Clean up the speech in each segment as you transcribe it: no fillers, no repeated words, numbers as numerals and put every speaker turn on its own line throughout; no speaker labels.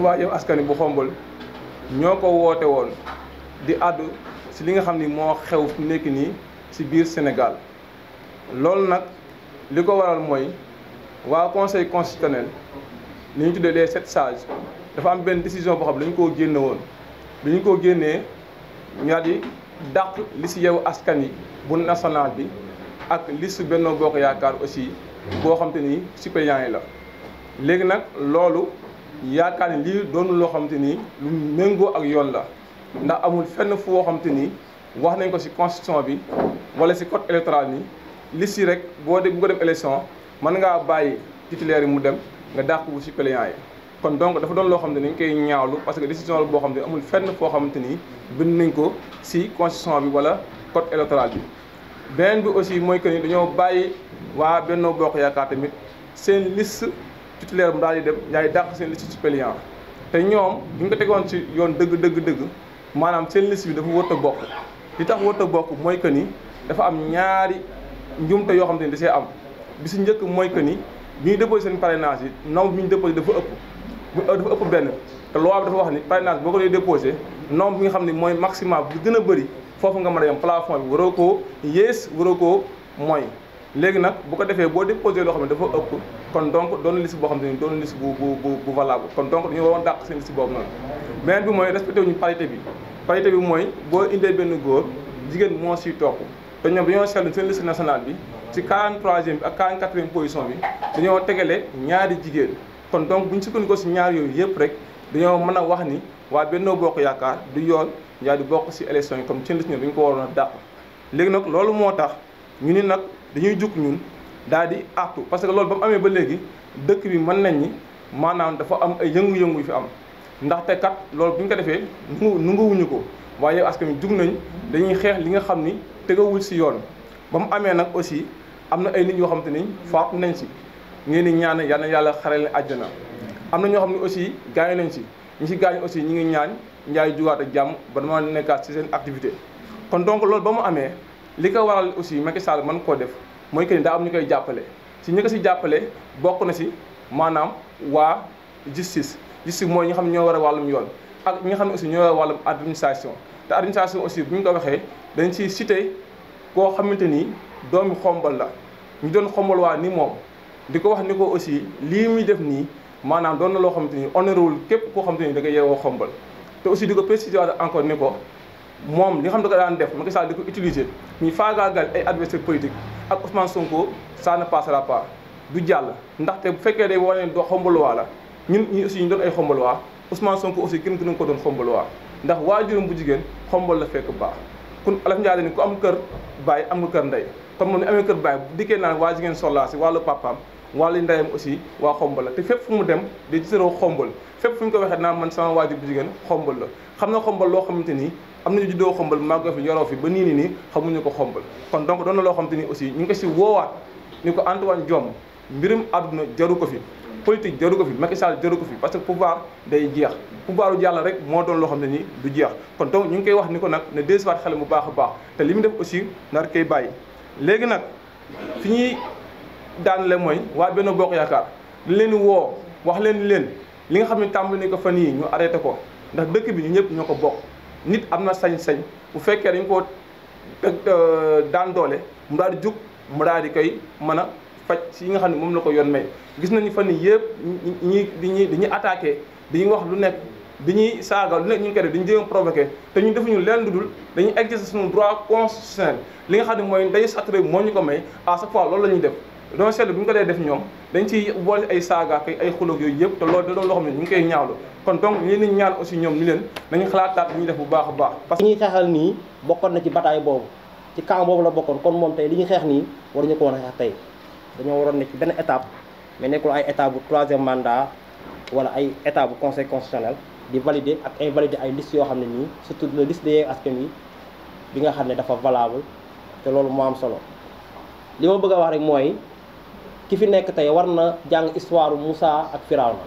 waa Yewwi Askan Wi bu Xombol ñoo ko woote woon di àddu si li nga xam ni moo xew fi nekk nii si biir Sénégal loolu nag li ko waral mooy waa conseil constitutionnel li ñu tuddee les 7 sages dafa am benn décision boo xam ne dañu koo génne woon bi ñu ko génnee ñaar di dàq liste Yewwi Askan Wi bu national bi ak liste Benno Bokk Yaakaar aussi boo xam te ni suppléants yi la léegi nag loolu yaakaar ni lii doonul loo xam te ni lu méngoo ak yoon la ndax amul fenn foo xam te ni wax nañ ko ci constitution bi wala ci code électoral ni liste yi rek boo dem élection mën ngaa bàyyi titulaire yi mu dem nga dàq bu suppléants yi kon donc dafa doon loo xam ne dañ koy ñaawlu parce que décision la boo xam ne amul fenn foo xamante ni bind nañ ko ci constitution bi wala code électoral bi. beneen bi aussi mooy que ni dañoo bàyyi waa Benno Bokk Yaakaar tamit seen liste titulaire mu daal di dem ñaay dàq seen liste suppléant te ñoom bu ñu ko tegoon ci yoon dëgg maanaam seen liste bi dafa wërta bokk li tax wërta bokk mooy que ni dafa am ñaari njumte yoo xam te ni da see am bi si njëkk mooy que ni bi ñu déposé seen parrainage yi nombre bi ñu déposé dafa ëpp benn te loi bi dafa wax ni parrainage boo ko dee déposé nombre bi nga xam ne mooy maximum bi gën a bëri foofu nga mën a yem plafond bi waroo koo yées waroo koo mooy léegi nag bu ko defee boo déposé loo xam ne dafa ëpp kon donc doon liste boo xam ne doon liste bu valable kon donc dañu waroon dàq seen liste boobu noonu. beneen bi mooy respecté wuñu parité bi mooy boo indee benn góor jigéen moo siy topp te ñoom dañoo seetlu seen liste nationale bi ci 43e bi ak 44e position bi dañoo tegale ñaari jigéen kon donc bu ñu sukkandikoo si ñaar yooyu yëpp rek dañoo mën a wax ni waa Benno Bokk Yaakaar du yoon yaa di bokk si élection yi comme seen liste ñoom dañu ko waroon a dàq léegi nag loolu moo tax ñu ni nag dañuy jug ñun daal di artu parce que loolu ba mu amee ba léegi dëkk bi mën nañ ni maanaam dafa am ay yëngu-yëngu yu fi am ndaxte kat loolu bu ñu ko defee nanguwuñu ko waaye Yewwi Askan Wi jug nañ dañuy xeex li nga xam ni tegawul si yoon ba mu amee nag aussi am na ay nit yoo xam te ni faatu nañ si ngeen di ñaan yal na yàlla xaral leen àjjana am na ñoo xam ne aussi gaañu nañ si ñi si gaañu aussi ñi ngi ñaan njaay jugaat ak jàmm ba dama nekkaat si seen activité kon donc loolu ba mu amee li ko waral aussi Macky Sall mën koo def mooy que ni daa am ñu koy jàppale si ñi ko si jàppale bokk na si maanaam waa justice mooy ñi nga xam ne ñoo war a wàllum yoon ak ñi nga xam ne aussi ñoo war a wàllum administration te administration aussi bu ñu ko waxee dañ ciy cité koo xamante ni doomi Xombol la ñu doon Xombol waa ni moom di ko wax ni ko aussi lii muy def nii maanaam doon na loo xamante ni honorewul képp koo xamante ni da nga yeewoo Xombol te aussi di ko préciser encore ni ko moom li nga xam da ko daan def Macky Sall di ko utiliser ñuy faagaagal ay adversaire politique ak Ousmane Sonko ça ne passera pas du jàll ndaxte bu fekkee day wane do Xomboluwaa la ñun ñi aussi ñu doon ay Xomboluwaa Ousmane Sonko aussi kenn gënu ko doon Xomboluwaa ndax waajuram bu jigéen Xombol la fekk baax kun alaf njaay ni ku am kër baay am nga kër ndey comme moom ni amee kër baay bu dikkee naan waa jigéen sollaa si wàllu papaam wàllu ndeyam aussi waa Xombol la te fépp fu mu dem di gisaroo Xombol fépp fu ñu ko waxee naa man sama waajur bu jigéen Xombol la xam na Xombol loo xamante ni am nañu juddoo Xombol màggoo fi yoroo fi ba nii xamuñu ko Xombol kon donc doon na loo xamante ni aussi ñu ngi ko si woowaat ni ko Antoine Diome mbirum àdduna jaru ko fi politique jaru ko fi Macky Sall jaru ko fi parce que pouvoir day jeex pouvoiru Yàlla rek moo doon loo xam ne ni du jeex kon donc ñu ngi koy wax ni ko nag ne desuwaat xel bu baax a baax te li mu def aussi nar koy bàyyi léegi nag fi ñuy daanale mooy waa Benno Bokk Yaakaar dañ leen woo wax leen li nga xam ne tàmbali nañ ko fan yii ñu arrêté ko ndax dëkk bi ñu ñëpp ñoo ko bokk nit am na sañ-sañ bu fekkee dañ ko daan doole mu daal di jug mu daal di koy mën a faj si yi nga xam ne moom la ko yoon may gis nañu fan yii yëpp dañuy attaqué dañuy wax lu nekk dañuy saaga lu nekk ñu ngi koy def dañu jéem a provoqué te ñun defuñu leen lu dul dañuy exercer suñu droit constitutionnel li nga xam ne mooy nday saturé moo ñu ko may à chaque fois loolu la ñuy def doo seetlu bu ñu ko dee def ñoom dañ ciy boole ay saaga ak ay xuloog yooyu yëpp te loolu da doon loo xam ne ñu ngi koy ñaawlu kon donc ñu leen ñaan aussi ñoom ni leen nañu xalaataat li ñuy def bu baax a baax
parce que ñuy xeexal nii bokkoon na ci bataille boobu ci camp boobu la bokkoon kon moom tey li ñuy xeex nii waruñu ko woon a xeex tey dañoo waroon ne ci benn étape mais nekkul ay étape bu 3e mandat wala ay étape bu conseil constitutionnel di valider ak invalider ay liste yoo xam ne nii surtout la liste de Yewwi Askan Wi bi nga xam ne dafa valable te loolu moo am solo li ma bëgg a wax rek mooy ki fi nekk tey war na jàng histoire Moussa ak Firawna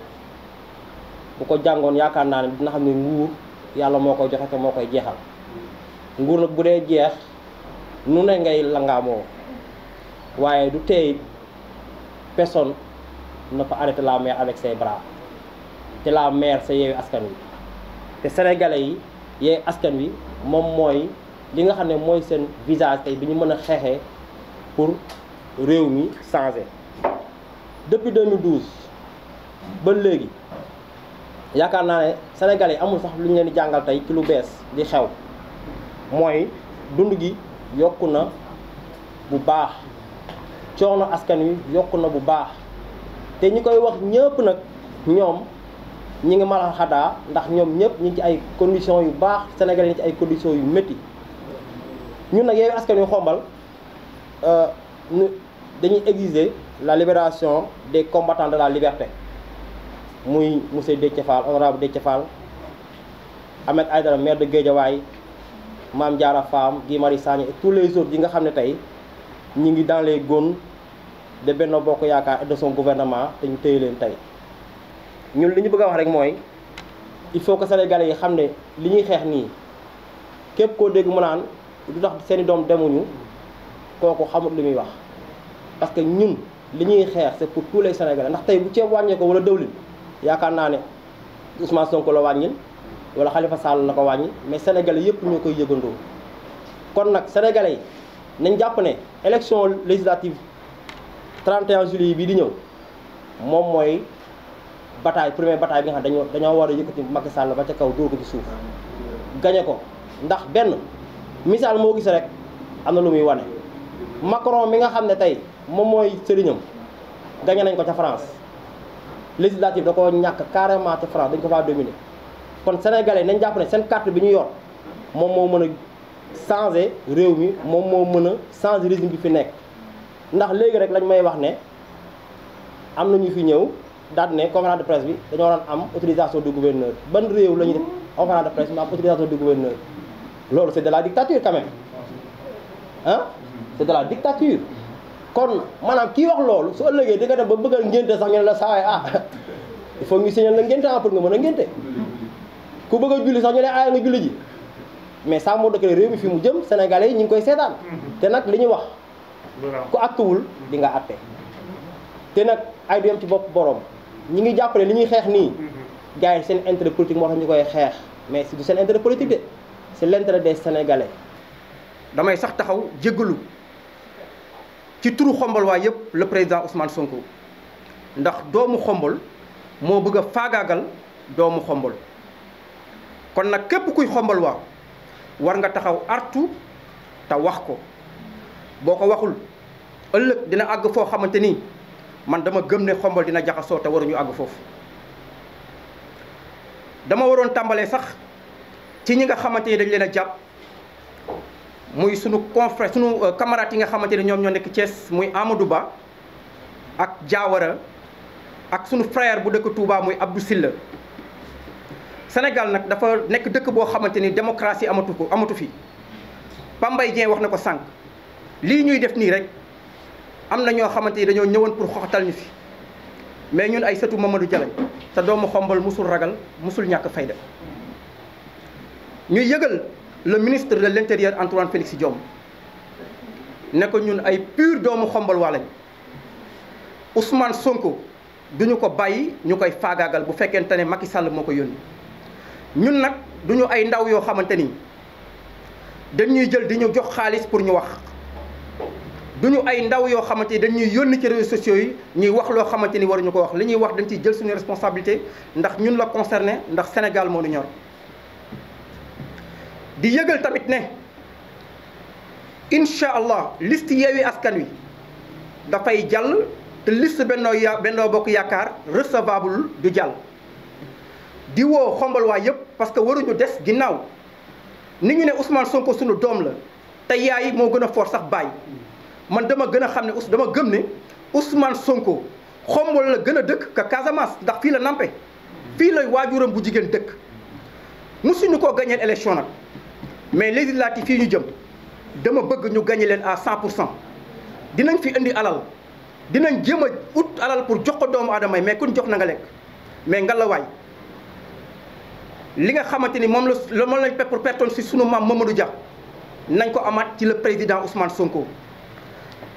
bu ko jàngoon yaakaar naa ne dina xam ne nguur yàlla moo koy joxe te moo koy jeexal nguur nag bu dee jeex nu ne ngay langaamoo waaye du tey personne ne peut arrêter la mer avec ses bras te la maire c'est Yewwi Askan Wi te sénégalais yi Yewwi Askan Wi moom mooy li nga xam ne mooy seen visage tey bi ñu mën a xeexee pour réew mi changer. Depuis 2012 ba léegi yaakaar naa ne sénégalais yi amul sax lu ñu leen di jàngal tey ci lu bees di xew mooy dund gi yokku na bu baax coono askan wi yokku na bu baax te ñi koy wax ñëpp nag ñoom ñi ngi mala xadaa ndax ñoom ñëpp ñi ngi ci ay conditions yu baax sénégalais yi ci ay conditions yu métti ñun nag Yewwi Askan Wi Xombal dañuy exiger la libération des combattants de la liberté muy monsieur Déthié Fall honorable Déthié Fall Ahmed Aïdara maire de Guédiawaye Mame Diarra Fam Guy Marius Sagna et tous les autres yi nga xam ne tey ñi ngi dans les gones de Benno Bokk Yaakaar et de son gouvernement te ñu téye leen tey ñun li ñu bëgg a wax rek mooy il faut que sénégalais yi xam ne li ñuy xeex nii képp koo dégg mu naan du tax seeni doom demuñu kooku xamut li muy wax parce que ñun li ñuy xeex c'est pour tous les sénégalais ndax tey bu ceeb wàññee ko wala dëwlin yaakaar naa ne Ousmane Sonko la wàññil wala Khalifa Sall la ko wàññi mais sénégalais yëpp ñoo koy yëgandoo kon nag sénégalais yi nañ jàpp ne élection législative 31 juillet bii di ñëw moom mooy première bataille bi nga xam dañoo war a yëkkati Macky Sall ba ca kaw dóor ko ci suuf gañe ko ndax benn misaal moo gis rek am na lu muy wane Macron mi nga xam ne tey moom mooy sëriñam gañe nañ ko ca France législative da ko ñàkk carrément ca France dañ ko faa dominer kon sénégalais nañ jàpp ne seen carte bi ñu yor moom moo mën a changer réew mi moom moo mën a changer régime bi fi nekk ndax léegi rek lañ may wax ne am na ñu fi ñëw daal ne conférence de presse bi dañoo waroon am autorisation du gouverneur ban réew la ñuy def conférence de presse bi am autorisation du gouverneur loolu c'est de la dictature quand même ah c'est de la dictature kon maanaam kii wax loolu su ëllëgee di nga dem ba bëgg a ngénte sax ñu ne la saawaay il faut ñu signaler la ngénte pour nga mën a ngénte ku bëgg a julli sax ñu ne aaya nga julli ji mais ça moo dëkk réew mi fi mu jëm sénégalais yi ñu ngi koy seetaan te nag li ñu wax ku attuwul di nga atte te nag ay du yem ci bopp borom ñi ngi jàppale li ñuy xeex nii gars yi seen intérêt politique moo tax ñu koy xeex mais c'est du seen intérêt politique de c'est l'intérêt des sénégalais.
damay sax taxaw jéggalu ci turu Xombal waa yëpp le président Ousmane Sonko ndax doomu Xombal moo bëgg a faagaagal doomu Xombal kon nag képp kuy Xombal waa war nga taxaw artu te wax ko boo ko waxul ëllëg dina àgg foo xamante ni man dama gëm ne Xombal dina jaxasoo te waruñu àgg foofu. dama waroon tàmbalee sax ci ñi nga xamante ni dañ leen a jàpp muy sunu confrère sunu camarades yi nga xamante ni ñoom ñoo nekk Thiès muy Amadou Ba ak Diawara ak sunu frère bu dëkk Touba muy Abdou Silla. Sénégal nag dafa nekk dëkk boo xamante ni démocratie amatu fi Pambay Dieng wax na ko sànq lii ñuy def nii rek am na ñoo xamante ni dañoo ñëwoon pour xoxatal ñu fi mais ñun ay sëtu Mamadou Dia lañ te doomu Xombal musul ragal musul ñàkk fayda ñuy yëgal le ministre de l'intérieur Antoine Félix Diome ne ko ñun ay pur doomu Xombal waa lañ Ousmane Sonko duñu ko bàyyi ñu koy faagaagal bu fekkente ne Macky Sall moo ko yónni ñun nag duñu ay ndaw yoo xamante ni dañuy jël di ñu jox xaalis pour ñu wax duñu ay ndaw yoo xamante ni dañuy yónni ci réseaux sociaux yi ñuy wax loo xamante ni waruñu ko wax li ñuy wax dañ ciy jël suñu responsabilité ndax ñun la concerné ndax Sénégal moo ñu ñor di yëgal tamit ne incha allah liste Yewwi Askan Wi dafay jàll te liste Benno Bokk Yaakaar recevable du jàll di woo Xombal waa yëpp parce que waruñu des ginnaaw ni ñu ne Ousmane Sonko sunu doom la te yaay moo gën a fort sax baay man dama gën a xam ne dama gëm ne Ousmane Sonko Xombal la gën a dëkk ka Casamance ndax fii la nampe fii la waajuram bu jigéen dëkk musuñu koo gañeel élection nag mais législative fii ñu jëm dama bëgg ñu gañe leen à 100% dinañ fi indi alal dinañ jéem a ut alal pour jox ko doomu aadama yi mais kuñ jox na nga lekk mais ngalawaay li nga xamante ni moom lañ pour pertoon si sunu maam Mamadou Dia nañ ko amaat ci le président Ousmane Sonko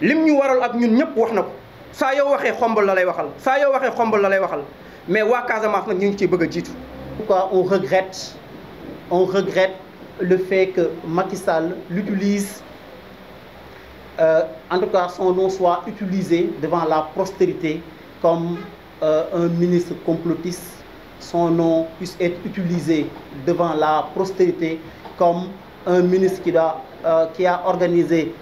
lim ñu waral ak ñun ñëpp wax na ko saa yoo waxee Xombal la lay waxal saa yoo waxee Xombal la lay waxal mais waa Casamance nag ñu ngi ciy bëgg a jiitu.
Pourquoi on regrette le fait que Macky Sall l'utilise, en tout cas son nom soit utilisé devant la postérité comme un ministre complotiste, son nom puisse être utilisé devant la postérité comme un ministre qui a organisé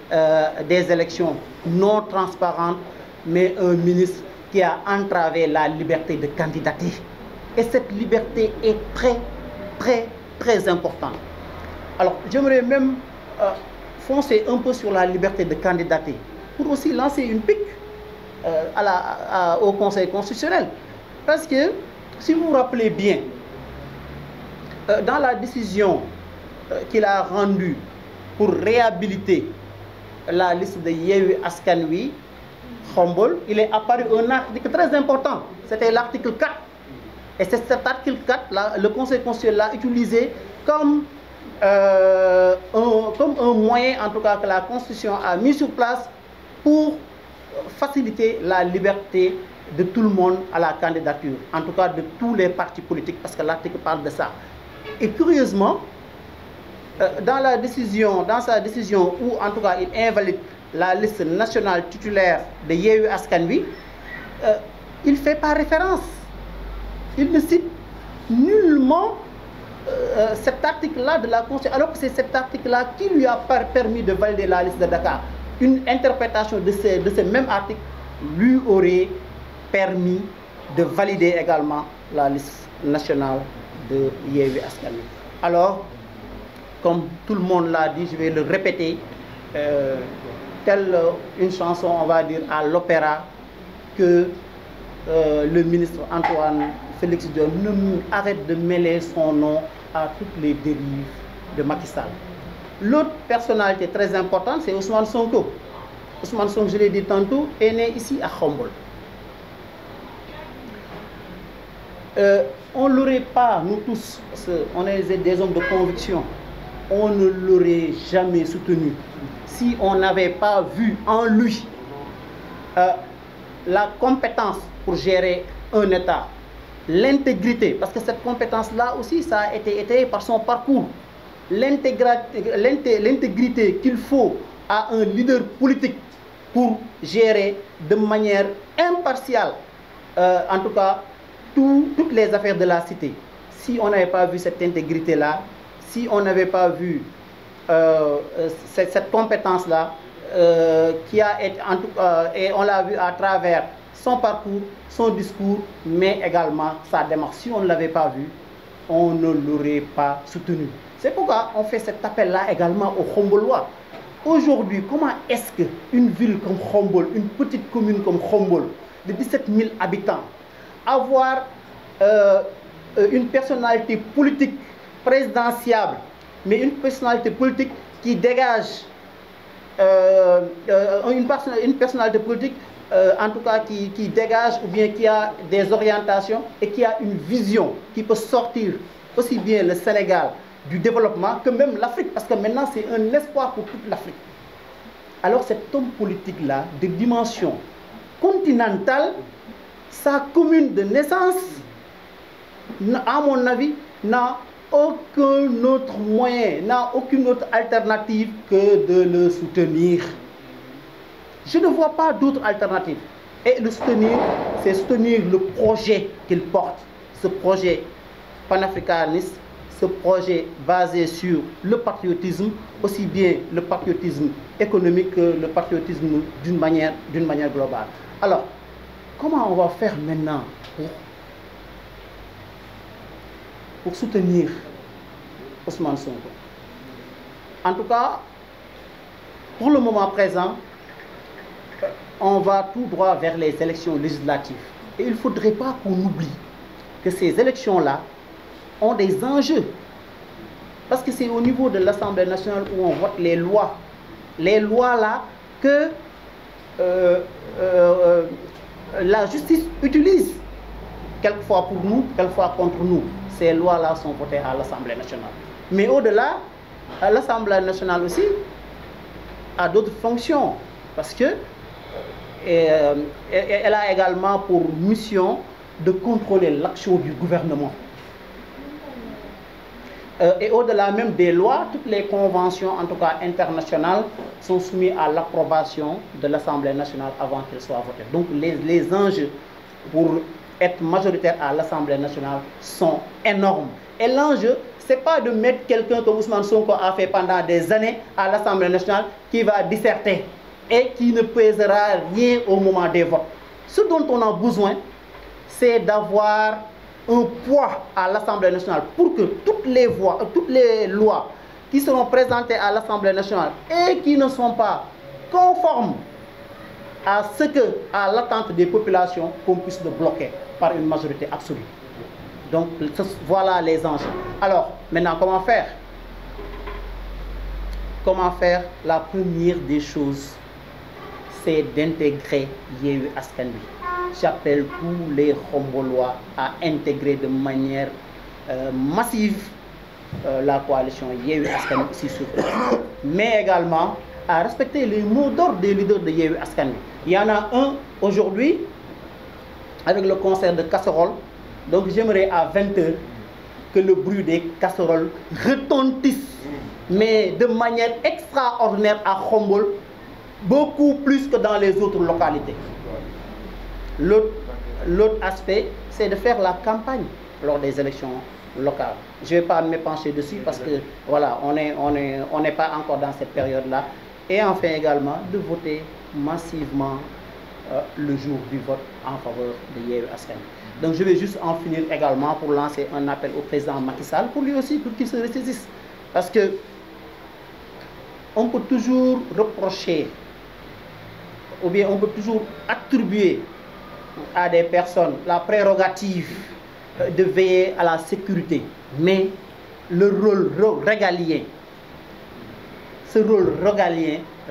des élections non transparentes, mais un ministre qui a entravé la liberté de candidater. Et cette liberté est très importante. Alors, j'aimerais même foncer un peu sur la liberté de candidater pour aussi lancer une pique au Conseil constitutionnel. Parce que, si vous vous rappelez bien, dans la décision qu'il a rendue pour réhabiliter la liste de Yewwi Askan Wi, Khombol, il est apparu un article très important. C'était l'article 4. Et c'est cet article 4, là, le Conseil constitutionnel l'a utilisé comme un moyen, en tout cas, que la Constitution a mis sur place pour faciliter la liberté de tout le monde à la candidature, en tout cas de tous les partis politiques, parce que l'article parle de ça. Et curieusement, dans sa décision où, en tout cas, il invalide la liste nationale titulaire de Yewwi Askan Wi, il ne fait pas référence. Il ne cite nullement cet article-là de la Constitution, alors que c'est cet article-là qui lui a permis de valider la liste de Dakar. Une interprétation de ce même article lui aurait permis de valider également la liste nationale de Yewwi Askan Wi. Alors, comme tout le monde l'a dit, je vais le répéter, telle une chanson, on va dire, à l'opéra, que le ministre Antoine Félix Diome arrête de mêler son nom à toutes les dérives de Macky Sall. L'autre personnalité très importante, c'est Ousmane Sonko. Ousmane Sonko, je l'ai dit tantôt, est né ici à Khombol. On ne l'aurait pas, nous tous, parce qu'on est des hommes de conviction, on ne l'aurait jamais soutenu si on n'avait pas vu en lui la compétence pour gérer un État, l'intégrité, parce que cette compétence-là aussi, ça a été étayé par son parcours, l'intégrité qu'il faut à un leader politique pour gérer de manière impartiale, en tout cas, toutes les affaires de la cité. Si on n'avait pas vu cette intégrité-là, si on n'avait pas vu cette compétence-là, qui a été, et on l'a vu à travers son parcours, son discours, mais également sa démarche. Si on ne l'avait pas vu, on ne l'aurait pas soutenu. C'est pourquoi on fait cet appel-là également aux Khombolois. Aujourd'hui, comment est-ce qu'une ville comme Khombol, une petite commune comme Khombol, de 17 000 habitants, avoir une personnalité politique présidentiable, mais une personnalité politique qui dégage une personnalité politique, en tout cas qui dégage ou bien qui a des orientations et qui a une vision qui peut sortir aussi bien le Sénégal du développement que même l'Afrique, parce que maintenant c'est un espoir pour toute l'Afrique. Alors cet homme politique-là, de dimension continentale, sa commune de naissance, à mon avis, n'a aucun autre moyen, n'a aucune autre alternative que de le soutenir. Je ne vois pas d'autre alternative. Et le soutenir, c'est soutenir le projet qu'il porte, ce projet panafricaniste, ce projet basé sur le patriotisme, aussi bien le patriotisme économique que le patriotisme d'une manière globale. Alors, comment on va faire maintenant pour soutenir Ousmane Sonko? En tout cas, pour le moment présent, on va tout droit vers les élections législatives. Et il ne faudrait pas qu'on oublie que ces élections-là ont des enjeux. Parce que c'est au niveau de l'Assemblée nationale où on vote les lois. Les lois-là que la justice utilise, quelquefois pour nous, quelquefois contre nous. Ces lois-là sont votées à l'Assemblée nationale. Mais au-delà, l'Assemblée nationale aussi a d'autres fonctions. Parce que elle a également pour mission de contrôler l'action du gouvernement. Et au-delà même des lois, toutes les conventions, en tout cas internationales, sont soumises à l'approbation de l'Assemblée nationale avant qu'elles soient votées. Donc les enjeux pour être majoritaire à l'Assemblée nationale sont énormes. Et l'enjeu, ce n'est pas de mettre quelqu'un comme Ousmane Sonko a fait pendant des années à l'Assemblée nationale qui va disserter et qui ne pèsera rien au moment des votes. Ce dont on a besoin, c'est d'avoir un poids à l'Assemblée nationale pour que toutes les lois qui seront présentées à l'Assemblée nationale et qui ne sont pas conformes à l'attente des populations, qu'on puisse le bloquer par une majorité absolue. Donc voilà les enjeux. Alors maintenant, comment faire? Comment faire? La première des choses, c'est d'intégrer Yewwi Askan Wi. J'appelle tous les Khombolois à intégrer de manière massive la coalition Yewwi Askan Wi ici sur place. Mais également à respecter les mots d'ordre des leaders de Yewwi Askan Wi. Il y en a un aujourd'hui avec le concert de casseroles. Donc j'aimerais à 20h que le bruit des casseroles retentisse, mais de manière extraordinaire à Khombol, beaucoup plus que dans les autres localités. L'autre aspect, c'est de faire la campagne lors des élections locales. Je ne vais pas m'épancher dessus parce que voilà, on n'est pas encore dans cette période-là. Et enfin également de voter massivement le jour du vote en faveur de Yewwi Askan Wi. Donc je vais juste en finir également pour lancer un appel au président Macky Sall pour lui aussi pour qu'il se ressaisisse. Parce que on peut toujours reprocher ou bien on peut toujours attribuer à des personnes la prérogative de veiller à la sécurité. Mais le rôle régalien, ce rôle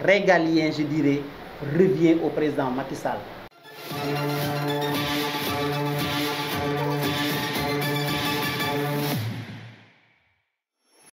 régalien, je dirais, revient au président Macky Sall.